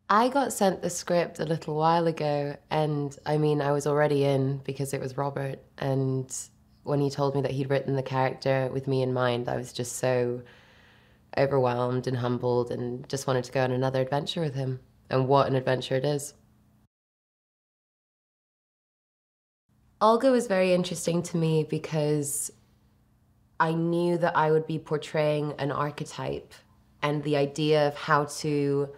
I got sent the script a little while ago, and I mean, I was already in because it was Robert. And when he told me that he'd written the character with me in mind, I was just so overwhelmed and humbled and just wanted to go on another adventure with him. And what an adventure it is. Olga was very interesting to me because I knew that I would be portraying an archetype, and the idea of how to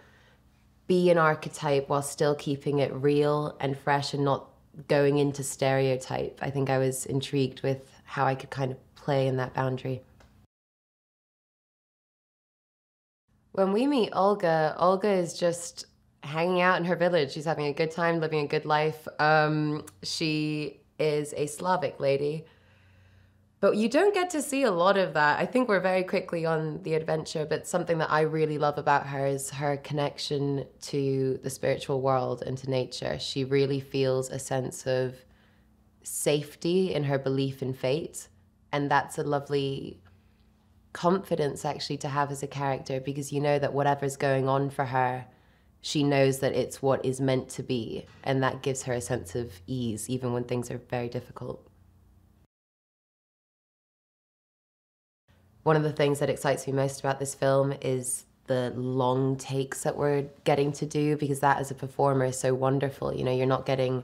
be an archetype while still keeping it real and fresh and not going into stereotype. I think I was intrigued with how I could kind of play in that boundary. When we meet Olga, Olga is just hanging out in her village. She's having a good time, living a good life. She is a Slavic lady. But you don't get to see a lot of that. I think we're very quickly on the adventure, but something that I really love about her is her connection to the spiritual world and to nature. She really feels a sense of safety in her belief in fate. And that's a lovely confidence actually to have as a character, because you know that whatever's going on for her, she knows that it's what is meant to be. And that gives her a sense of ease, even when things are very difficult. One of the things that excites me most about this film is the long takes that we're getting to do, because that as a performer is so wonderful. You know, you're not getting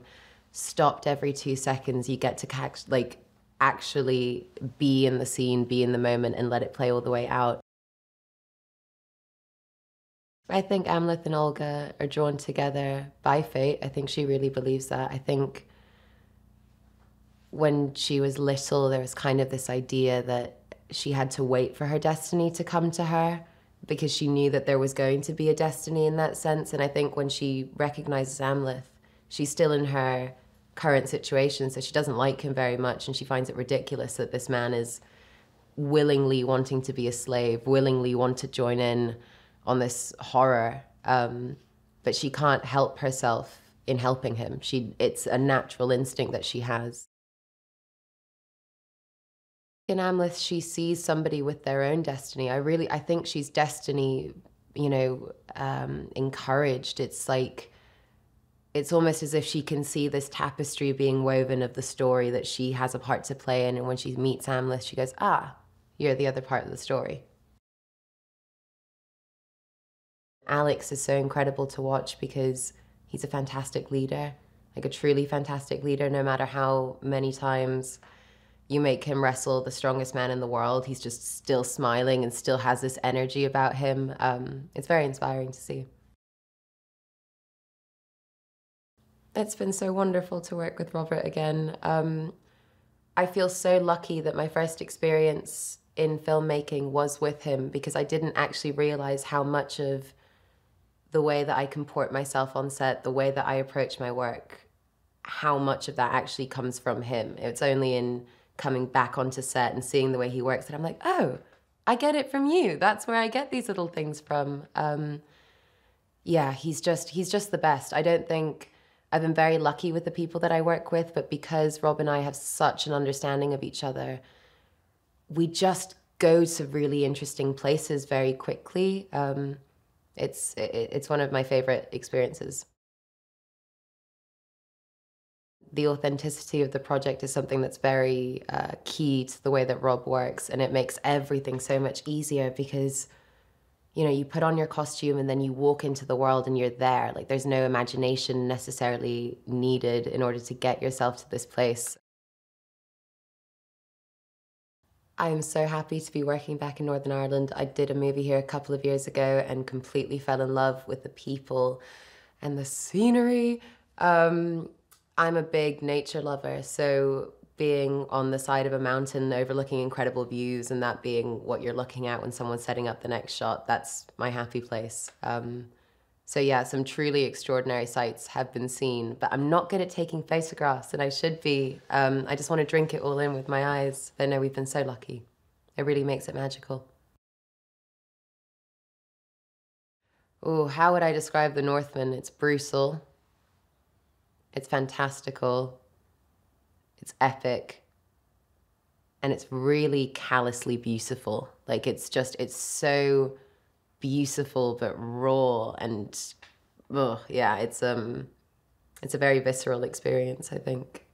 stopped every 2 seconds. You get to actually be in the scene, be in the moment, and let it play all the way out. I think Amleth and Olga are drawn together by fate. I think she really believes that. I think when she was little, there was kind of this idea that she had to wait for her destiny to come to her, because she knew that there was going to be a destiny in that sense. And I think when she recognizes Amleth, she's still in her current situation, so she doesn't like him very much, and she finds it ridiculous that this man is willingly wanting to be a slave, willingly want to join in on this horror. But she can't help herself in helping him. It's a natural instinct that she has. In Amleth, she sees somebody with their own destiny. I think she's destiny, encouraged. It's like, it's almost as if she can see this tapestry being woven of the story that she has a part to play in. And when she meets Amleth, she goes, ah, you're the other part of the story. Alex is so incredible to watch because he's a fantastic leader, like a truly fantastic leader. No matter how many times you make him wrestle the strongest man in the world, he's just still smiling and still has this energy about him. It's very inspiring to see. It's been so wonderful to work with Robert again. I feel so lucky that my first experience in filmmaking was with him, because I didn't actually realize how much of the way that I comport myself on set, the way that I approach my work, how much of that actually comes from him. It's only in coming back onto set and seeing the way he works that I'm like, oh, I get it from you. That's where I get these little things from. Yeah, he's just the best. I don't think I've been very lucky with the people that I work with, but because Rob and I have such an understanding of each other, we just go to really interesting places very quickly. It's one of my favorite experiences. The authenticity of the project is something that's very key to the way that Rob works, and it makes everything so much easier because, you put on your costume and then you walk into the world and you're there. Like, there's no imagination necessarily needed in order to get yourself to this place. I am so happy to be working back in Northern Ireland. I did a movie here a couple of years ago and completely fell in love with the people and the scenery. I'm a big nature lover, so being on the side of a mountain overlooking incredible views and that being what you're looking at when someone's setting up the next shot, that's my happy place. So yeah, some truly extraordinary sights have been seen, but I'm not good at taking photographs, and I should be. I just want to drink it all in with my eyes. But no, we've been so lucky. It really makes it magical. Oh, how would I describe the Northman? It's brutal. It's fantastical. It's epic. And it's really callously beautiful. Like, it's so beautiful but raw and Oh, yeah, it's a very visceral experience, I think.